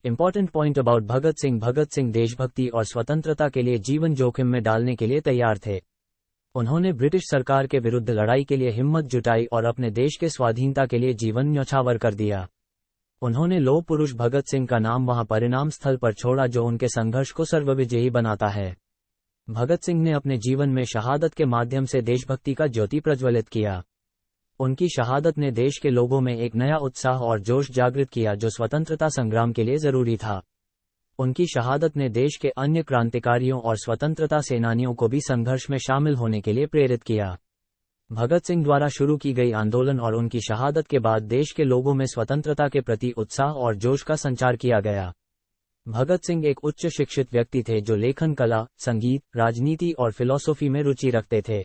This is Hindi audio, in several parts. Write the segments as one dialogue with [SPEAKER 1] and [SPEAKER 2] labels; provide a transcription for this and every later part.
[SPEAKER 1] Important point about Bhagat Singh. Bhagat Singh देशभक्ति और स्वतंत्रता के लिए जीवन जोखिम में डालने के लिए तैयार थे। उन्होंने ब्रिटिश सरकार के विरुद्ध लड़ाई के लिए हिम्मत जुटाई और अपने देश के स्वाधीनता के लिए जीवन न्यौछावर कर दिया। उन्होंने लौह पुरुष भगत सिंह का नाम वहां परिणाम स्थल पर छोड़ा जो उनके संघर्ष को सर्वविजयी बनाता है। भगत सिंह ने अपने जीवन में शहादत के माध्यम से देशभक्ति का ज्योति प्रज्वलित किया। उनकी शहादत ने देश के लोगों में एक नया उत्साह और जोश जागृत किया जो स्वतंत्रता संग्राम के लिए जरूरी था। उनकी शहादत ने देश के अन्य क्रांतिकारियों और स्वतंत्रता सेनानियों को भी संघर्ष में शामिल होने के लिए प्रेरित किया। भगत सिंह द्वारा शुरू की गई आंदोलन और उनकी शहादत के बाद देश के लोगों में स्वतंत्रता के प्रति उत्साह और जोश का संचार किया गया। भगत सिंह एक उच्च शिक्षित व्यक्ति थे जो लेखन कला, संगीत, राजनीति और फिलॉसफी में रुचि रखते थे।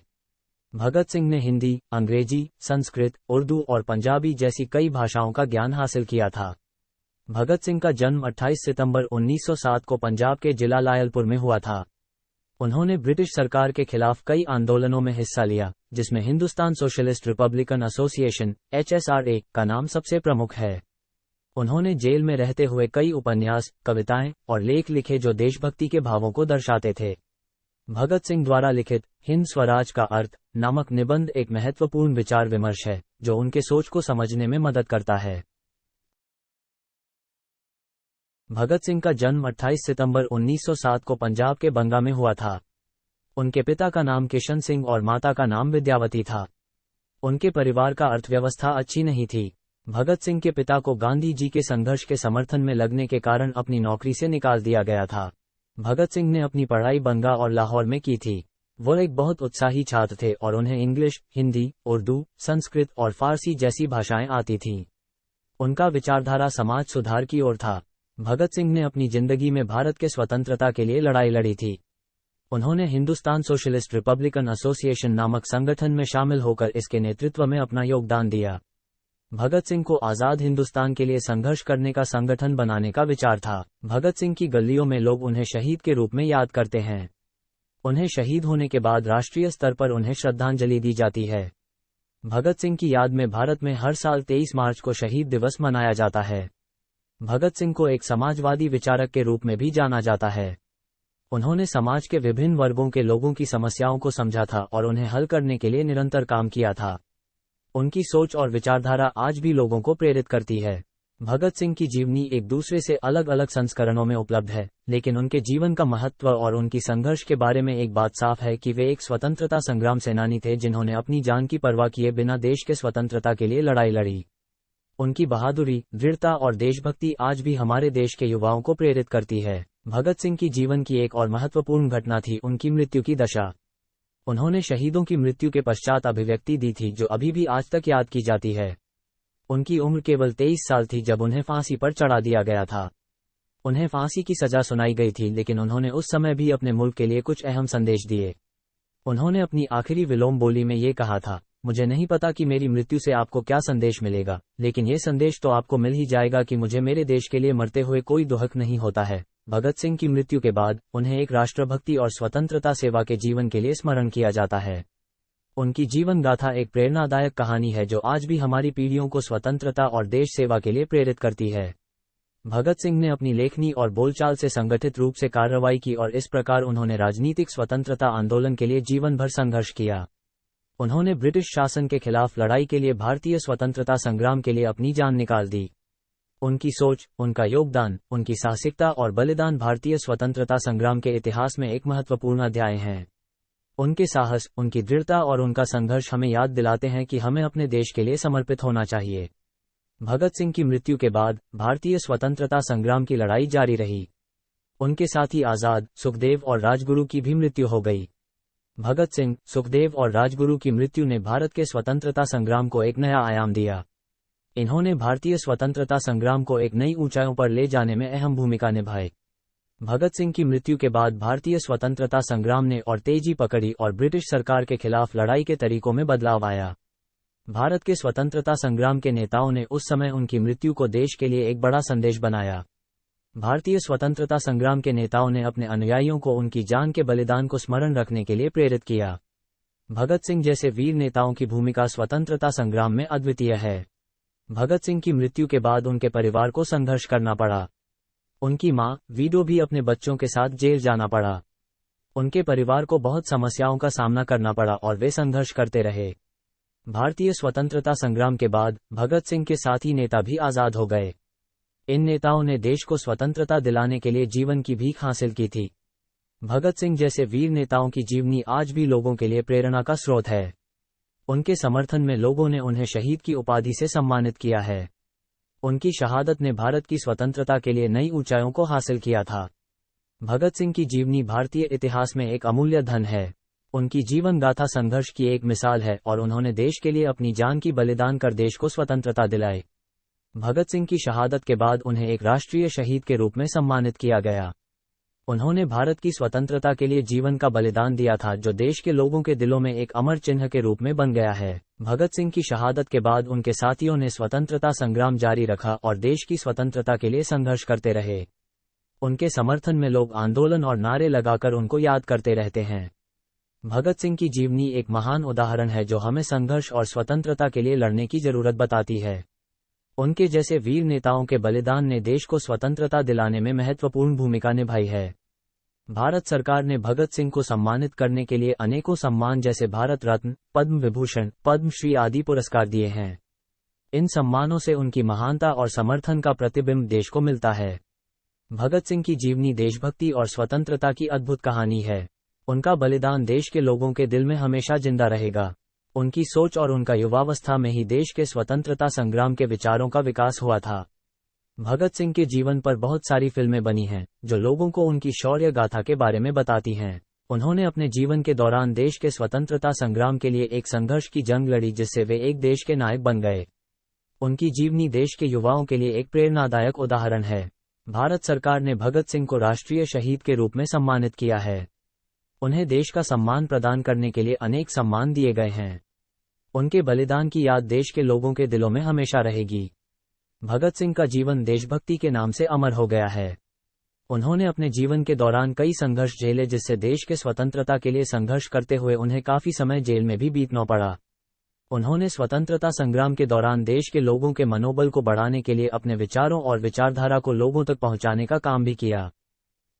[SPEAKER 1] भगत सिंह ने हिंदी, अंग्रेजी, संस्कृत, उर्दू और पंजाबी जैसी कई भाषाओं का ज्ञान हासिल किया था। भगत सिंह का जन्म 28 सितंबर 1907 को पंजाब के जिला लायलपुर में हुआ था। उन्होंने ब्रिटिश सरकार के खिलाफ कई आंदोलनों में हिस्सा लिया, जिसमें Hindustan socialist Republican association (HSRA) का नाम सबसे प्रमुख है। उन्होंने जेल में रहते हुए कई उपन्यास, कविताएं और लेख लिखे जो देशभक्ति के भावों को दर्शाते थे। भगत सिंह द्वारा लिखित हिंद स्वराज का अर्थ नामक निबंध एक महत्वपूर्ण विचार विमर्श है जो उनके सोच को समझने में मदद करता है। भगत सिंह का जन्म 28 सितंबर 1907 को पंजाब के बंगा में हुआ था। उनके पिता का नाम किशन सिंह और माता का नाम विद्यावती था। उनके परिवार का अर्थव्यवस्था अच्छी नहीं थी। भगत सिंह के पिता को गांधी जी के संघर्ष के समर्थन में लगने के कारण अपनी नौकरी से निकाल दिया गया था। भगत सिंह ने अपनी पढ़ाई बंगा और लाहौर में की थी। वो एक बहुत उत्साही छात्र थे और उन्हें इंग्लिश, हिंदी, उर्दू, संस्कृत और फारसी जैसी भाषाएं आती थीं। उनका विचारधारा समाज सुधार की ओर था। भगत सिंह ने अपनी जिंदगी में भारत के स्वतंत्रता के लिए लड़ाई लड़ी थी। उन्होंने हिंदुस्तान सोशलिस्ट रिपब्लिकन एसोसिएशन नामक संगठन में शामिल होकर इसके नेतृत्व में अपना योगदान दिया। भगत सिंह को आज़ाद हिंदुस्तान के लिए संघर्ष करने का संगठन बनाने का विचार था। भगत सिंह की गलियों में लोग उन्हें शहीद के रूप में याद करते हैं। उन्हें शहीद होने के बाद राष्ट्रीय स्तर पर उन्हें श्रद्धांजलि दी जाती है। भगत सिंह की याद में भारत में हर साल 23 मार्च को शहीद दिवस मनाया जाता है। भगत सिंह को एक समाजवादी विचारक के रूप में भी जाना जाता है। उन्होंने समाज के विभिन्न वर्गों के लोगों की समस्याओं को समझा था और उन्हें हल करने के लिए निरंतर काम किया था। उनकी सोच और विचारधारा आज भी लोगों को प्रेरित करती है। भगत सिंह की जीवनी एक दूसरे से अलग अलग संस्करणों में उपलब्ध है, लेकिन उनके जीवन का महत्व और उनकी संघर्ष के बारे में एक बात साफ है कि वे एक स्वतंत्रता संग्राम सेनानी थे जिन्होंने अपनी जान की परवाह किए बिना देश के स्वतंत्रता के लिए लड़ाई लड़ी। उनकी बहादुरी, दृढ़ता और देशभक्ति आज भी हमारे देश के युवाओं को प्रेरित करती है। भगत सिंह की जीवन की एक और महत्वपूर्ण घटना थी उनकी मृत्यु की दशा। उन्होंने शहीदों की मृत्यु के पश्चात अभिव्यक्ति दी थी जो अभी भी आज तक याद की जाती है। उनकी उम्र केवल 23 साल थी जब उन्हें फांसी पर चढ़ा दिया गया था। उन्हें फांसी की सजा सुनाई गई थी, लेकिन उन्होंने उस समय भी अपने मुल्क के लिए कुछ अहम संदेश दिए। उन्होंने अपनी आखिरी विलोम बोली में ये कहा था, मुझे नहीं पता कि मेरी मृत्यु से आपको क्या संदेश मिलेगा, लेकिन ये संदेश तो आपको मिल ही जाएगा कि मुझे मेरे देश के लिए मरते हुए कोई दुहक नहीं होता है। भगत सिंह की मृत्यु के बाद उन्हें एक राष्ट्रभक्ति और स्वतंत्रता सेवा के जीवन के लिए स्मरण किया जाता है। उनकी जीवन गाथा एक प्रेरणादायक कहानी है जो आज भी हमारी पीढ़ियों को स्वतंत्रता और देश सेवा के लिए प्रेरित करती है। भगत सिंह ने अपनी लेखनी और बोलचाल से संगठित रूप से कार्रवाई की और इस प्रकार उन्होंने राजनीतिक स्वतंत्रता आंदोलन के लिए जीवन भर संघर्ष किया। उन्होंने ब्रिटिश शासन के खिलाफ लड़ाई के लिए भारतीय स्वतंत्रता संग्राम के लिए अपनी जान निकाल दी। उनकी सोच, उनका योगदान, उनकी साहसिकता और बलिदान भारतीय स्वतंत्रता संग्राम के इतिहास में एक महत्वपूर्ण अध्याय हैं। उनके साहस, उनकी दृढ़ता और उनका संघर्ष हमें याद दिलाते हैं कि हमें अपने देश के लिए समर्पित होना चाहिए। भगत सिंह की मृत्यु के बाद भारतीय स्वतंत्रता संग्राम की लड़ाई जारी रही। उनके साथी आजाद, सुखदेव और राजगुरु की भी मृत्यु हो गई। भगत सिंह, सुखदेव और राजगुरु की मृत्यु ने भारत के स्वतंत्रता संग्राम को एक नया आयाम दिया। इन्होंने भारतीय स्वतंत्रता संग्राम को एक नई ऊंचाइयों पर ले जाने में अहम भूमिका निभाई। भगत सिंह की मृत्यु के बाद भारतीय स्वतंत्रता संग्राम ने और तेजी पकड़ी और ब्रिटिश सरकार के खिलाफ लड़ाई के तरीकों में बदलाव आया। भारत के स्वतंत्रता संग्राम के नेताओं ने उस समय उनकी मृत्यु को देश के लिए एक बड़ा संदेश बनाया। भारतीय स्वतंत्रता संग्राम के नेताओं ने अपने अनुयायियों को उनकी जान के बलिदान को स्मरण रखने के लिए प्रेरित किया। भगत सिंह जैसे वीर नेताओं की भूमिका स्वतंत्रता संग्राम में अद्वितीय है। भगत सिंह की मृत्यु के बाद उनके परिवार को संघर्ष करना पड़ा। उनकी मां, विडो भी अपने बच्चों के साथ जेल जाना पड़ा। उनके परिवार को बहुत समस्याओं का सामना करना पड़ा और वे संघर्ष करते रहे। भारतीय स्वतंत्रता संग्राम के बाद भगत सिंह के साथी नेता भी आजाद हो गए। इन नेताओं ने देश को स्वतंत्रता दिलाने के लिए जीवन की भीख हासिल की थी। भगत सिंह जैसे वीर नेताओं की जीवनी आज भी लोगों के लिए प्रेरणा का स्रोत है। उनके समर्थन में लोगों ने उन्हें शहीद की उपाधि से सम्मानित किया है। उनकी शहादत ने भारत की स्वतंत्रता के लिए नई ऊंचाइयों को हासिल किया था। भगत सिंह की जीवनी भारतीय इतिहास में एक अमूल्य धन है। उनकी जीवन गाथा संघर्ष की एक मिसाल है और उन्होंने देश के लिए अपनी जान की बलिदान कर देश को स्वतंत्रता दिलाई। भगत सिंह की शहादत के बाद उन्हें एक राष्ट्रीय शहीद के रूप में सम्मानित किया गया। उन्होंने भारत की स्वतंत्रता के लिए जीवन का बलिदान दिया था, जो देश के लोगों के दिलों में एक अमर चिन्ह के रूप में बन गया है। भगत सिंह की शहादत के बाद उनके साथियों ने स्वतंत्रता संग्राम जारी रखा और देश की स्वतंत्रता के लिए संघर्ष करते रहे। उनके समर्थन में लोग आंदोलन और नारे लगाकर उनको याद करते रहते हैं। भगत सिंह की जीवनी एक महान उदाहरण है जो हमें संघर्ष और स्वतंत्रता के लिए लड़ने की जरूरत बताती है। उनके जैसे वीर नेताओं के बलिदान ने देश को स्वतंत्रता दिलाने में महत्वपूर्ण भूमिका निभाई है। भारत सरकार ने भगत सिंह को सम्मानित करने के लिए अनेकों सम्मान जैसे भारत रत्न, पद्म विभूषण, पद्म श्री आदि पुरस्कार दिए हैं। इन सम्मानों से उनकी महानता और समर्थन का प्रतिबिंब देश को मिलता है। भगत सिंह की जीवनी देशभक्ति और स्वतंत्रता की अद्भुत कहानी है। उनका बलिदान देश के लोगों के दिल में हमेशा जिंदा रहेगा। उनकी सोच और उनका युवावस्था में ही देश के स्वतंत्रता संग्राम के विचारों का विकास हुआ था। भगत सिंह के जीवन पर बहुत सारी फिल्में बनी हैं, जो लोगों को उनकी शौर्य गाथा के बारे में बताती हैं। उन्होंने अपने जीवन के दौरान देश के स्वतंत्रता संग्राम के लिए एक संघर्ष की जंग लड़ी, जिससे वे एक देश के नायक बन गए। उनकी जीवनी देश के युवाओं के लिए एक प्रेरणादायक उदाहरण है। भारत सरकार ने भगत सिंह को राष्ट्रीय शहीद के रूप में सम्मानित किया है। उन्हें देश का सम्मान प्रदान करने के लिए अनेक सम्मान दिए गए हैं। उनके बलिदान की याद देश के लोगों के दिलों में हमेशा रहेगी। भगत सिंह का जीवन देशभक्ति के नाम से अमर हो गया है। उन्होंने अपने जीवन के दौरान कई संघर्ष झेले, जिससे देश के स्वतंत्रता के लिए संघर्ष करते हुए उन्हें काफी समय जेल में भी बीतना पड़ा। उन्होंने स्वतंत्रता संग्राम के दौरान देश के लोगों के मनोबल को बढ़ाने के लिए अपने विचारों और विचारधारा को लोगों तक पहुंचाने का काम भी किया।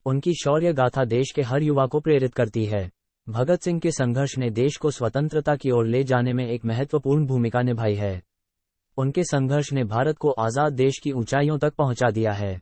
[SPEAKER 1] उनकी शौर्य गाथा देश के हर युवा को प्रेरित करती है। भगत सिंह के संघर्ष ने देश को स्वतंत्रता की ओर ले जाने में एक महत्वपूर्ण भूमिका निभाई है। उनके संघर्ष ने भारत को आजाद देश की ऊंचाइयों तक पहुंचा दिया है।